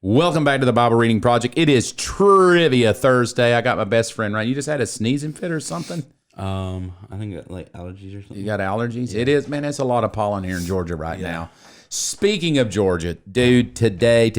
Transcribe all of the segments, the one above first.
Welcome back to the Bible Reading Project. It is Trivia Thursday. I got my best friend, right? You just had a sneezing fit or something? I think I got like allergies or something. You got allergies? Yeah. It is, man, it's a lot of pollen here in Georgia right now. Speaking of Georgia, dude, today,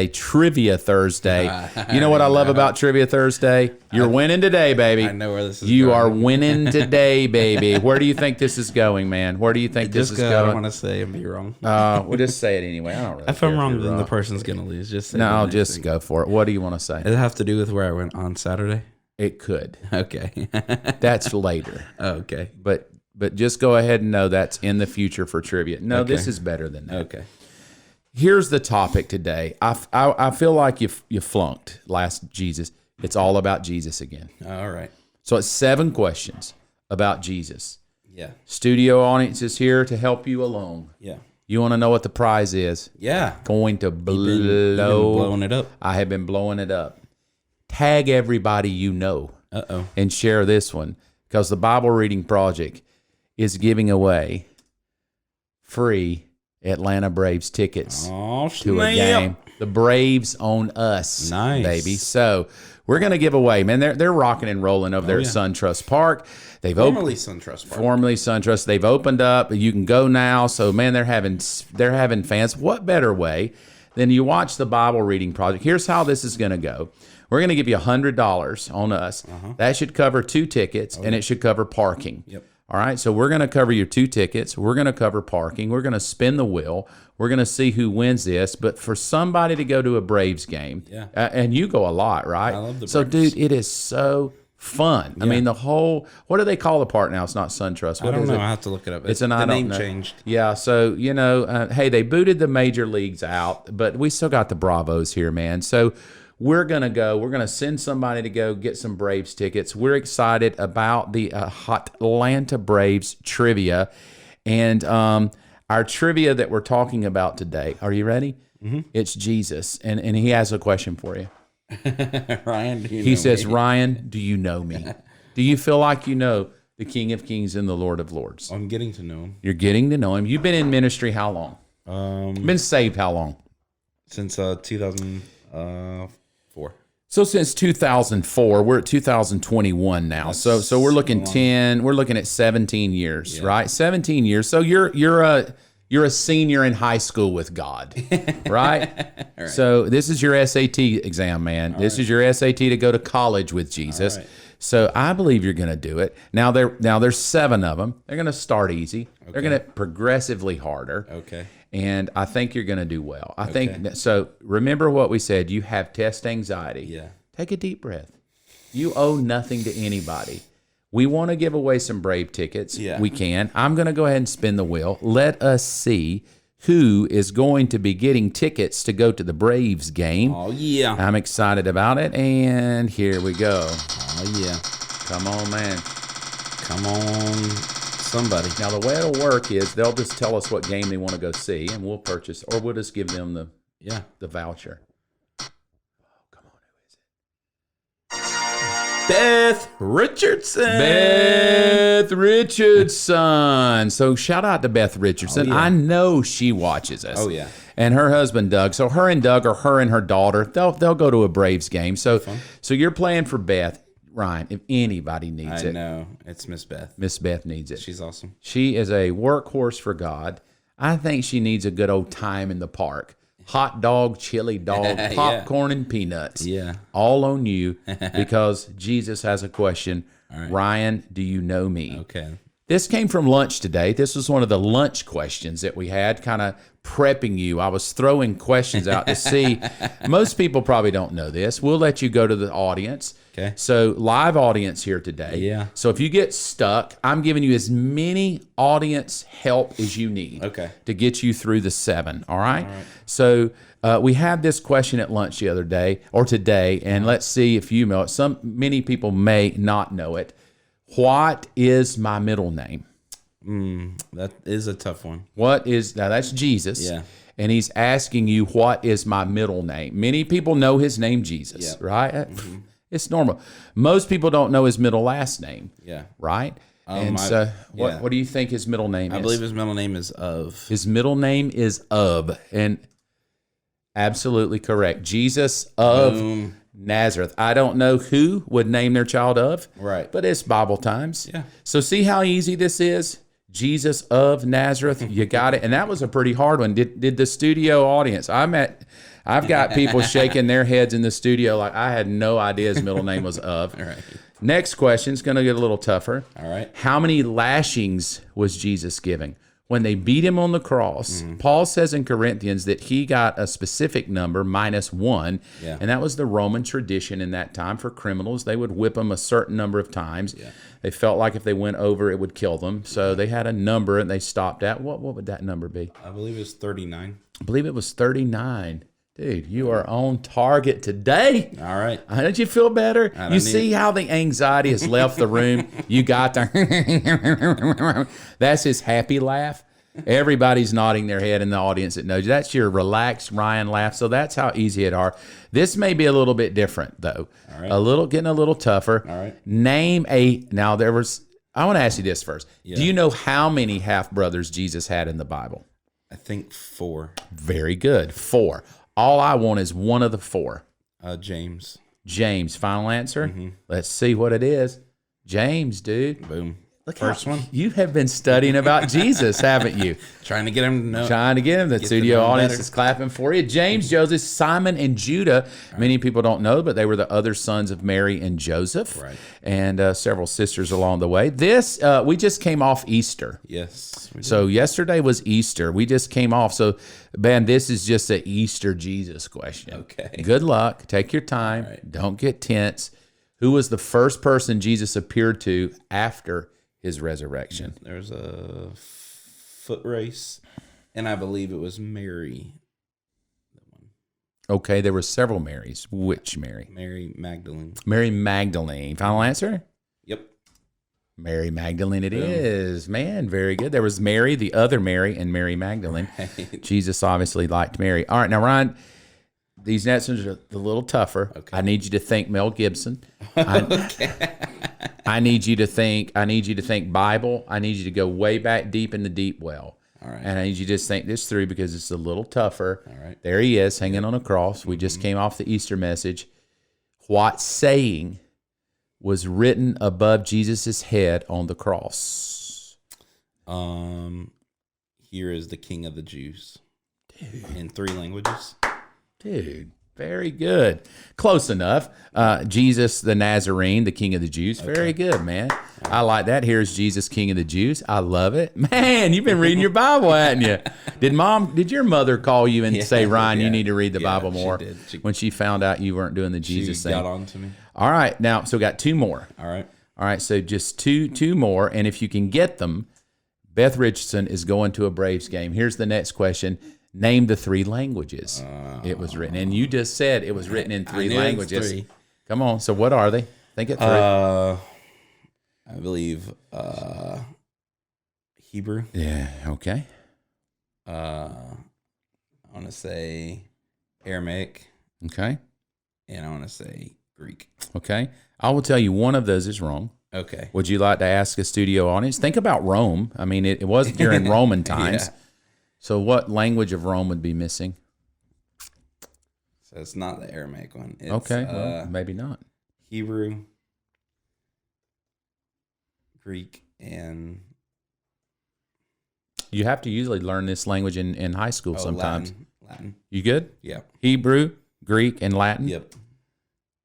Trivia Thursday. You know what I love about Trivia Thursday? You're winning today, baby. I know where this is You going. are winning today, baby. Where do you think this is going, man? Where do you think this is I going? don't want to say and be wrong. We'll just say it anyway. I don't really If care I'm wrong, you're then the person's going to lose. Just say the No, next just thing. go for it. What do you want to say? Does it have to do with where I went on Saturday? It could. Okay. That's later. Okay. But just go ahead and know that's in the future for trivia. No, Okay. this is better than that. Okay. Here's the topic today. I feel like you flunked last Jesus. It's all about Jesus again. All right. So it's 7 questions about Jesus. Yeah. Studio audience is here to help you along. Yeah. You want to know what the prize is? Yeah. Going to You've been blow. blowing it up. I have been blowing it up. Tag everybody you know. Uh-oh. And share this one because the Bible Reading Project is giving away free Atlanta Braves tickets Oh, to a game. The Braves own us, Nice. baby. So we're gonna give away, man. They're rocking and rolling over there at SunTrust Park. They've Formerly SunTrust Park. formerly SunTrust. They've opened up. You can go now. So man, they're having fans. What better way than you watch the Bible Reading Project? Here's how this is gonna go. We're gonna give you $100 on us. That should cover 2 tickets, and it should cover parking. Yep. All right, so we're going to cover your 2 tickets. We're going to cover parking. We're going to spin the wheel. We're going to see who wins this. But for somebody to go to a Braves game, Yeah. And you go a lot, right? I love the So, Braves. dude, it is so fun. I mean, the whole, what do they call the park now? It's not SunTrust. I What don't is know. it? I have to look it up. It's an the I don't name know. changed. Yeah, so, hey, they booted the major leagues out, but we still got the Bravos here, man. So we're going to send somebody to go get some Braves tickets. We're excited about the Atlanta Braves trivia. And our trivia that we're talking about today, are you ready? Mm-hmm. It's Jesus, and he has a question for you. Ryan, do you He know says, me? Ryan, do you know me? Do you feel like you know the King of Kings and the Lord of Lords? I'm getting to know him. You're getting to know him. You've been in ministry how long? Been saved how long? Since 2004. So since 2004, we're at 2021 now. So we're looking 10. We're looking at 17 years, right? 17 years. So you're a senior in high school with God, right? So this is your SAT exam, man. This is your SAT to go to college with Jesus. right. So I believe you're going to do it. Now there's 7 of them. They're going to start easy. They're going to progressively harder. Okay. And I think you're going to do well. I think so. Remember what we said. You have test anxiety. Yeah. Take a deep breath. You owe nothing to anybody. We want to give away some Brave tickets. Yeah. We can. I'm going to go ahead and spin the wheel. Let us see who is going to be getting tickets to go to the Braves game. Oh, yeah. I'm excited about it. And here we go. Oh, yeah. Come on, man. Come on, somebody. Now, the way it'll work is they'll just tell us what game they want to go see, and we'll purchase, or we'll just give them Yeah. the voucher. Beth Richardson. Beth Richardson. So shout out to Beth Richardson. Oh, yeah. I know she watches us. Oh, yeah. And her husband Doug. So her and Doug, or her and her daughter, they'll go to a Braves game. So you're playing for Beth. Ryan, if anybody needs I it, know. It's Miss Beth. Miss Beth needs it. She's awesome. She is a workhorse for God. I think she needs a good old time in the park. Hot dog, chili dog, popcorn, and peanuts. Yeah. All on you because Jesus has a question. Ryan, do you know me? Okay. This came from lunch today. This was one of the lunch questions that we had, kind of prepping you. I was throwing questions out to see. Most people probably don't know this. We'll let you go to the audience. Okay. So live audience here today. Yeah. So if you get stuck, I'm giving you as many audience help as you need. Okay. To get you through the 7. All right. So we had this question at lunch the other day or today, and let's see if you know it. Many people may not know it. What is my middle name? That is a tough one. Now that's Jesus. Yeah. And he's asking you, what is my middle name? Many people know his name, Jesus, Yep. right? It's normal. Most people don't know his middle last name, Yeah. right? yeah. What do you think his middle name is? I believe his middle name is Of. His middle name is Ub. And Absolutely correct. Jesus of Boom. Nazareth. I don't know who would name their child of, Right. but it's Bible times. Yeah. So see how easy this is? Jesus of Nazareth. You got it. And that was a pretty hard one. Did the studio audience? I've got people shaking their heads in the studio like I had no idea his middle name was of. All right. Next question is going to get a little tougher. All right. How many lashings was Jesus giving? When they beat him on the cross, Paul says in Corinthians that he got a specific number, -1, Yeah. and that was the Roman tradition in that time for criminals. They would whip them a certain number of times. Yeah. They felt like if they went over, it would kill them. So they had a number and they stopped at. What would that number be? I believe it's 39. I believe it was 39. Dude, you are on target today. All right. Don't you feel better? don't You need see how the anxiety has left the room? You got the. That's his happy laugh. Everybody's nodding their head in the audience that knows you. That's your relaxed Ryan laugh. So that's how easy it are. This may be a little bit different though. All right. Getting a little tougher. All right. Name a. Now I want to ask you this first. Yeah. Do you know how many half brothers Jesus had in the Bible? I think 4. Very good. 4. All I want is one of the 4. James. James, final answer? Let's see what it is. James, dude. Boom. Look First one. You have been studying about Jesus, haven't you? Trying to get him to know. Trying to get him. The studio know audience better. is clapping for you. James, Joseph, Simon, and Judah. Many people don't know, but they were the other sons of Mary and Joseph. Right. And several sisters along the way. This, we just came off Easter. Yes. we did. So yesterday was Easter. We just came off. So, Ben, this is just an Easter Jesus question. Okay. Good luck. Take your time. right. Don't get tense. Who was the first person Jesus appeared to after his resurrection? There's a foot race, and I believe it was Mary. Okay, there were several Marys. Which Mary? Mary Magdalene. Mary Magdalene. Final answer? Yep. Mary Magdalene it is. Man, very good. There was Mary, the other Mary, and Mary Magdalene. Jesus obviously liked Mary. All right, now, Ryan, these next ones are a little tougher. Okay. I need you to think Mel Gibson. I need you to think Bible. I need you to go way back deep in the deep well. All right. And I need you to just think this through because it's a little tougher. All right. There he is, hanging on a cross. We just came off the Easter message. What saying was written above Jesus' head on the cross? Here is the King of the Jews. In 3 languages. Dude, very good. Close enough. Jesus the Nazarene, the King of the Jews. Very good, man. I like that. Here's Jesus, King of the Jews. I love it. Man, you've been reading your Bible, haven't you? Did your mother call you and say, Ryan, you need to read the Bible more? She did. When she found out you weren't doing the Jesus She thing. got on to me. All right. Now, so we got 2 more. All right. All right. So just two more. And if you can get them, Beth Richardson is going to a Braves game. Here's the next question. Name the 3 languages it was written. And you just said it was written in 3 knew it was languages. 3. Come on. So what are they? Think it through. I believe Hebrew. Yeah. Okay. I want to say Aramaic, Okay. and I want to say Greek. Okay. I will tell you one of those is wrong. Okay. Would you like to ask a studio audience? Think about Rome. I mean, it was during Roman times. Yeah. So what language of Rome would be missing? So it's not the Aramaic one. It's, Okay. Well, maybe not. Hebrew, Greek, and You have to usually learn this language in high school sometimes. Latin. You good? Yeah. Hebrew, Greek, and Latin? Yep.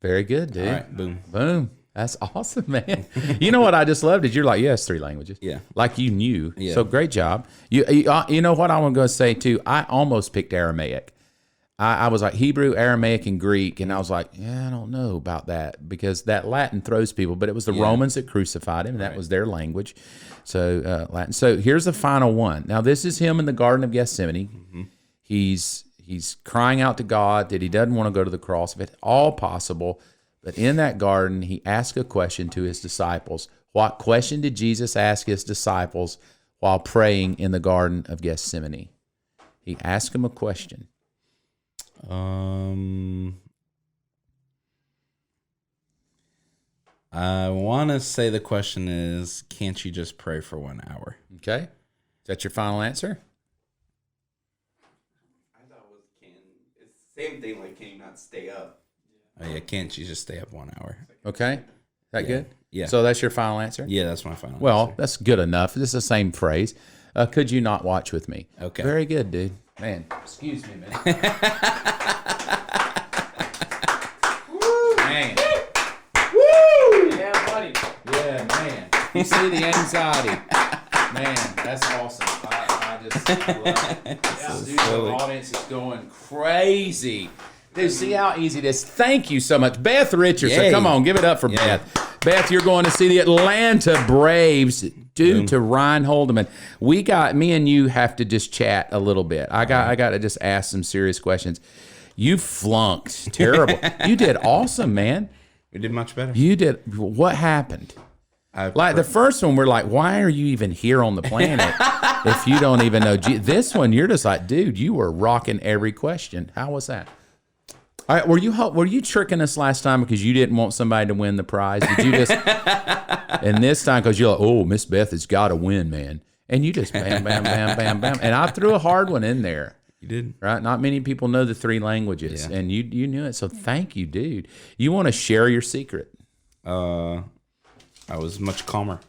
Very good, dude. All right. Boom. Boom. That's awesome, man. You know what I just loved is you're like, yes, 3 languages. Yeah. Like you knew. Yeah. So great job. You know what I want to say too? I almost picked Aramaic. I was like Hebrew, Aramaic, and Greek, and I was like, yeah, I don't know about that because that Latin throws people. But it was the Romans that crucified him, and that was their language. So Latin. So here's the final one. Now this is him in the Garden of Gethsemane. Mm-hmm. He's crying out to God that he doesn't want to go to the cross if at all possible. But in that garden, he asked a question to his disciples. What question did Jesus ask his disciples while praying in the Garden of Gethsemane? He asked them a question. I want to say the question is, can't you just pray for 1 hour? Okay. Is that your final answer? I thought it was Same thing, like, can you not stay up? Oh, yeah, can't you just stay up 1 hour? Okay. That good? Yeah. So that's your final answer? Yeah, that's my final Well, answer. that's good enough. This is the same phrase. Could you not watch with me? Okay. Very good, dude. Man, excuse me, man. Woo, man. Woo! Yeah, buddy. Yeah, man. You see the anxiety. Man, that's awesome. I just love it. Yeah, dude, the audience is going crazy. Dude, see how easy it is. Thank you so much. Beth Richardson. Yay. Come on, give it up for Yeah. Beth. Beth, you're going to see the Atlanta Braves due to Ryan Holdeman. Me and you have to just chat a little bit. I got to just ask some serious questions. You flunked. Terrible. You did awesome, man. We did much better. You did. What happened? Like the first one, we're like, why are you even here on the planet if you don't even know? This one, you're just like, dude, you were rocking every question. How was that? All right, were you tricking us last time because you didn't want somebody to win the prize? Did you just? And this time because you're like, oh, Miss Beth has got to win, man. And you just bam, bam, bam, bam, bam. And I threw a hard one in there. You did. Right? Not many people know the 3 languages, Yeah. and you knew it. So thank you, dude. You want to share your secret? I was much calmer.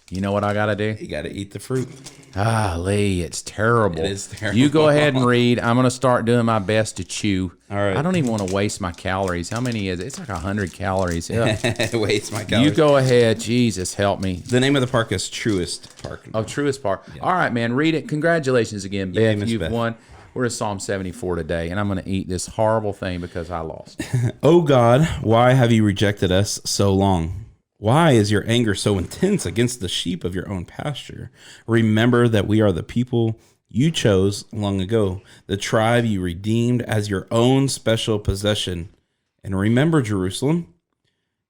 You know what I got to do? You got to eat the fruit. Lee, it's terrible. It is terrible. You go ahead and read. I'm going to start doing my best to chew. All right. I don't even want to waste my calories. How many is it? It's like 100 calories. Yeah. Wait, my calories. You go ahead. Jesus, help me. The name of the park is Truist Park. Oh, Truist Park. All right, man. Read it. Congratulations again, Beth. Miss You've Beth. won. We're at Psalm 74 today, and I'm going to eat this horrible thing because I lost. Oh God, why have you rejected us so long? Why is your anger so intense against the sheep of your own pasture? Remember that we are the people you chose long ago, the tribe you redeemed as your own special possession. And remember, Jerusalem,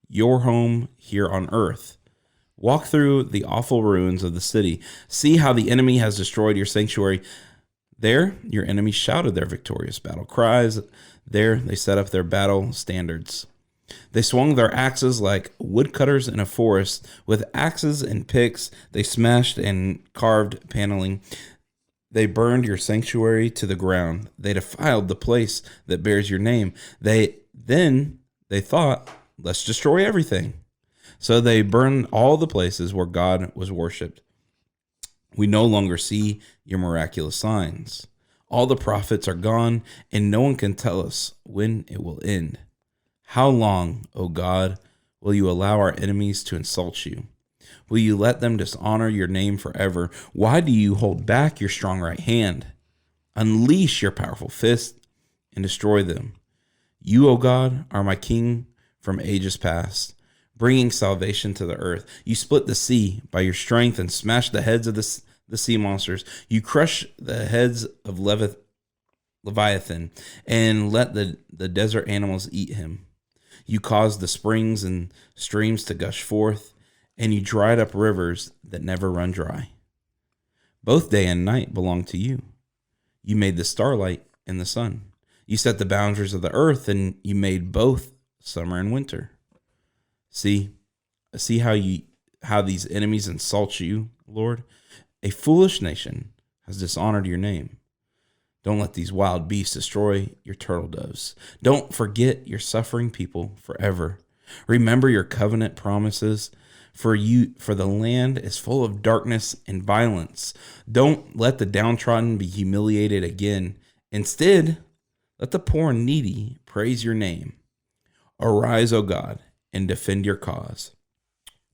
your home here on earth. Walk through the awful ruins of the city. See how the enemy has destroyed your sanctuary. There, your enemies shouted their victorious battle cries. There, they set up their battle standards. They swung their axes like woodcutters in a forest. With axes and picks, they smashed and carved paneling. They burned your sanctuary to the ground. They defiled the place that bears your name. Then they thought, let's destroy everything. So they burned all the places where God was worshipped. We no longer see your miraculous signs. All the prophets are gone, and no one can tell us when it will end. How long, O God, will you allow our enemies to insult you? Will you let them dishonor your name forever? Why do you hold back your strong right hand? Unleash your powerful fist and destroy them. You, O God, are my king from ages past, bringing salvation to the earth. You split the sea by your strength and smashed the heads of the sea monsters. You crush the heads of Leviathan and let the desert animals eat him. You caused the springs and streams to gush forth, and you dried up rivers that never run dry. Both day and night belong to you. You made the starlight and the sun. You set the boundaries of the earth, and you made both summer and winter. See how these enemies insult you, Lord? A foolish nation has dishonored your name. Don't let these wild beasts destroy your turtle doves. Don't forget your suffering people forever. Remember your covenant promises, for the land is full of darkness and violence. Don't let the downtrodden be humiliated again. Instead, let the poor and needy praise your name. Arise, O God, and defend your cause.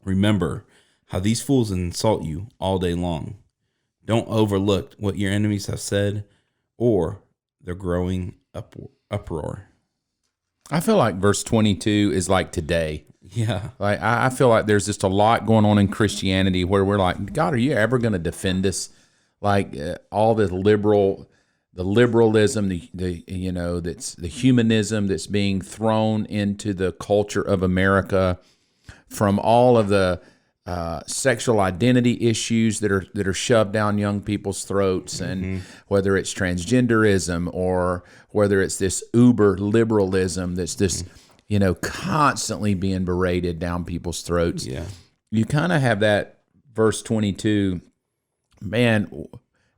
Remember how these fools insult you all day long. Don't overlook what your enemies have said, or their growing uproar. I feel like verse 22 is like today. Yeah. Like I feel like there's just a lot going on in Christianity where we're like, God, are you ever going to defend us? Like all the liberalism, that's the humanism that's being thrown into the culture of America, from all of the sexual identity issues that are shoved down young people's throats, and whether it's transgenderism or whether it's this uber liberalism that's just constantly being berated down people's throats. Yeah. You kind of have that verse 22, man.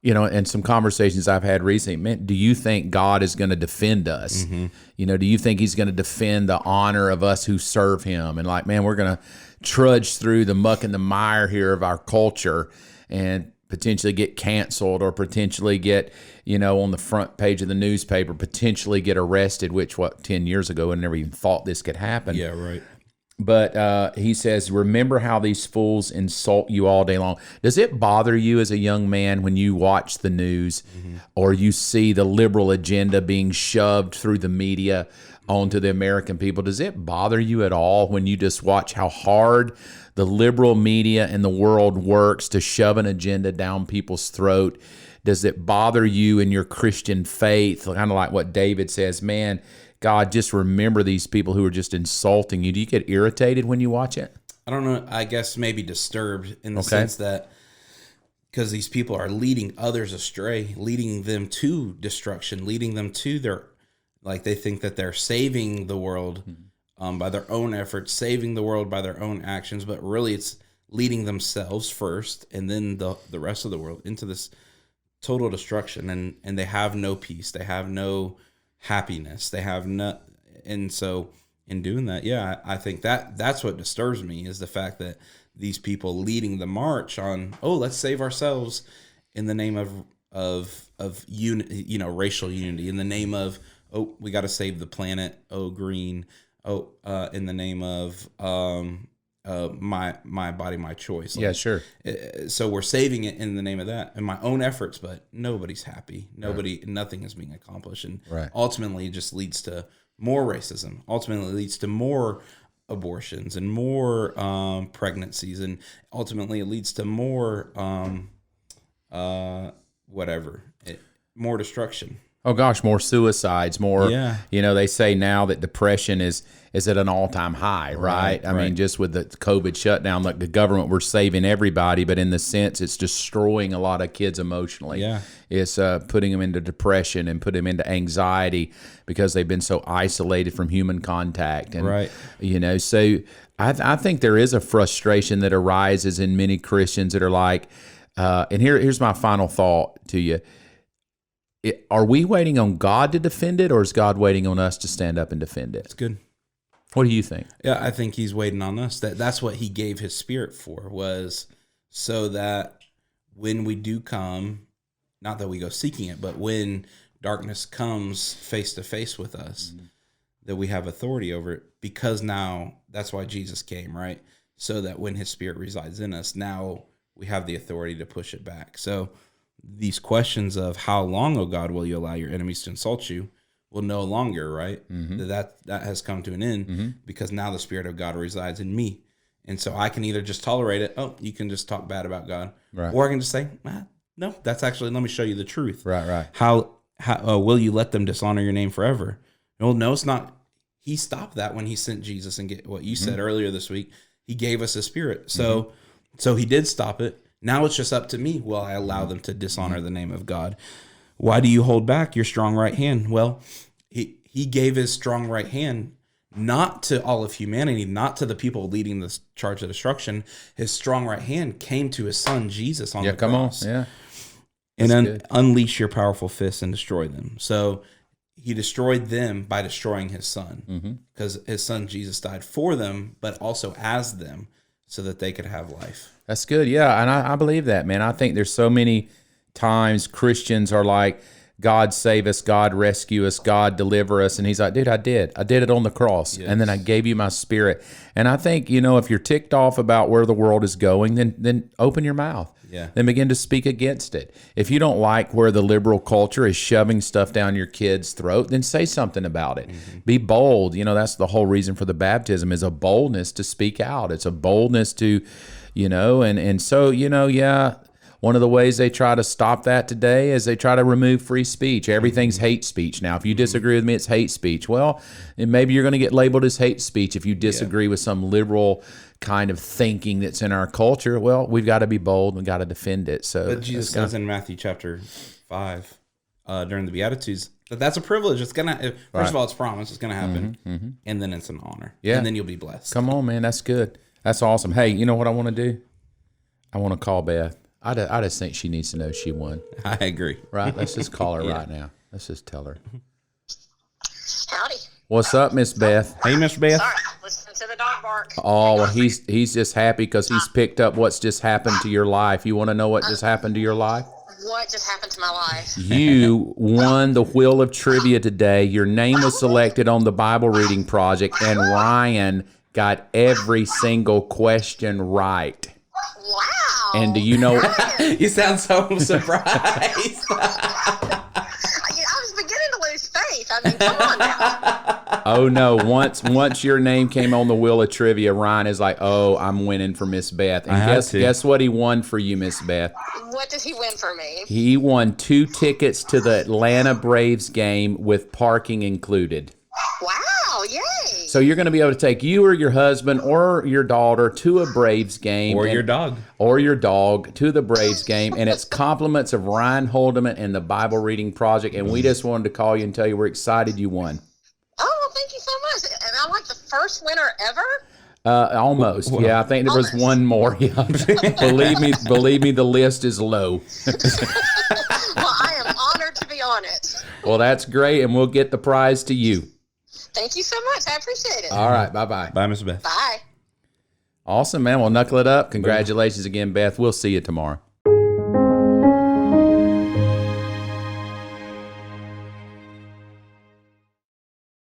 and some conversations I've had recently, man, do you think God is going to defend us? Do you think he's going to defend the honor of us who serve him? And like, man, we're going to trudge through the muck and the mire here of our culture and potentially get canceled or potentially get, on the front page of the newspaper, potentially get arrested, which 10 years ago, I never even thought this could happen. Yeah, right. But he says, remember how these fools insult you all day long. Does it bother you as a young man when you watch the news or you see the liberal agenda being shoved through the media onto the American people? Does it bother you at all when you just watch how hard the liberal media and the world works to shove an agenda down people's throat? Does it bother you in your Christian faith? Kind of like what David says, man, God, just remember these people who are just insulting you. Do you get irritated when you watch it? I don't know. I guess maybe disturbed in the sense that because these people are leading others astray, leading them to destruction, leading them to they think that they're saving the world by their own efforts, saving the world by their own actions, but really it's leading themselves first and then the rest of the world into this total destruction. And they have no peace. They have no happiness. They have no, and so in doing that, I think that's what disturbs me is the fact that these people leading the march on, let's save ourselves in the name of racial unity, in the name of we got to save the planet, green, in the name of my body, my choice. Yeah, sure. So we're saving it in the name of that and my own efforts, but nobody's happy. Nothing is being accomplished. And ultimately it just leads to more racism. Ultimately it leads to more abortions and more pregnancies. And ultimately it leads to more, more destruction. Oh gosh, more suicides, more, they say now that depression is at an all-time high, right? I mean, just with the COVID shutdown, like the government, we're saving everybody, but in the sense, it's destroying a lot of kids emotionally. Yeah. It's putting them into depression and putting them into anxiety because they've been so isolated from human contact. And, so I think there is a frustration that arises in many Christians that are like, and here's my final thought to you. Are we waiting on God to defend it, or is God waiting on us to stand up and defend it? It's good. What do you think? Yeah, I think he's waiting on us. That's what he gave his spirit for, was so that when we do come, not that we go seeking it, but when darkness comes face to face with us, that we have authority over it, because now that's why Jesus came, right? So that when his spirit resides in us, now we have the authority to push it back. So these questions of how long, oh God, will you allow your enemies to insult you will no longer, right? That has come to an end because now the Spirit of God resides in me. And so I can either just tolerate it. You can just talk bad about God. Right. Or I can just say, no, that's actually, let me show you the truth. Right. How will you let them dishonor your name forever? Well, no, it's not. He stopped that when he sent Jesus, and get what you said earlier this week. He gave us a spirit. So he did stop it. Now it's just up to me. Will I allow them to dishonor the name of God? Why do you hold back your strong right hand? Well, he gave his strong right hand not to all of humanity, not to the people leading the charge of destruction. His strong right hand came to his son, Jesus, on the cross. Yeah. And unleash your powerful fists and destroy them. So he destroyed them by destroying his son, because his son, Jesus, died for them, but also as them, so that they could have life. That's good. Yeah. And I believe that, man. I think there's so many times Christians are like, God save us, God rescue us, God deliver us. And he's like, dude, I did it on the cross. Yes. And then I gave you my spirit. And I think, if you're ticked off about where the world is going, then open your mouth. Yeah. Then begin to speak against it. If you don't like where the liberal culture is shoving stuff down your kid's throat, then say something about it. Be bold. That's the whole reason for the baptism, is a boldness to speak out. It's a boldness to, and so, one of the ways they try to stop that today is they try to remove free speech. Everything's hate speech now. If you disagree with me, it's hate speech. Well, and maybe you're going to get labeled as hate speech if you disagree with some liberal kind of thinking that's in our culture. Well, we've got to be bold. We've got to defend it. So, but Jesus says in Matthew chapter 5, during the Beatitudes, that's a privilege. It's gonna. First of all, it's promised. It's gonna happen, and then it's an honor. Yeah, and then you'll be blessed. Come on, man. That's good. That's awesome. Hey, you know what I want to do? I want to call Beth. I just think she needs to know she won. I agree. Right? Let's just call her right now. Let's just tell her. Howdy. What's up, Miss Beth? Hey, Miss Beth. Sorry, listen to the dog bark. Oh, well, he's just happy because he's picked up what's just happened to your life. You want to know what just happened to your life? What just happened to my life? You won the Wheel of Trivia today. Your name was selected on the Bible Reading Project, and Ryan got every single question right. Wow. And do you know? You sound so surprised. I was beginning to lose faith. I mean, come on now. Oh no! Once your name came on the Wheel of Trivia, Ryan is like, "Oh, I'm winning for Miss Beth." And I had to. guess what he won for you, Miss Beth? What did he win for me? He won 2 tickets to the Atlanta Braves game with parking included. Wow, yay. So you're going to be able to take you or your husband or your daughter to a Braves game. Or your dog. Or your dog to the Braves game. And it's compliments of Ryan Holdeman and the Bible Reading Project. And we just wanted to call you and tell you we're excited you won. Oh, well, thank you so much. And I'm like the first winner ever? Almost. Yeah, I think there was Almost. one more. Yeah. Believe me, the list is low. Well, I am honored to be on it. Well, that's great. And we'll get the prize to you. Thank you so much. I appreciate it. All right. Bye-bye. Bye, Miss Beth. Bye. Awesome, man. We'll knuckle it up. Congratulations again, Beth. We'll see you tomorrow.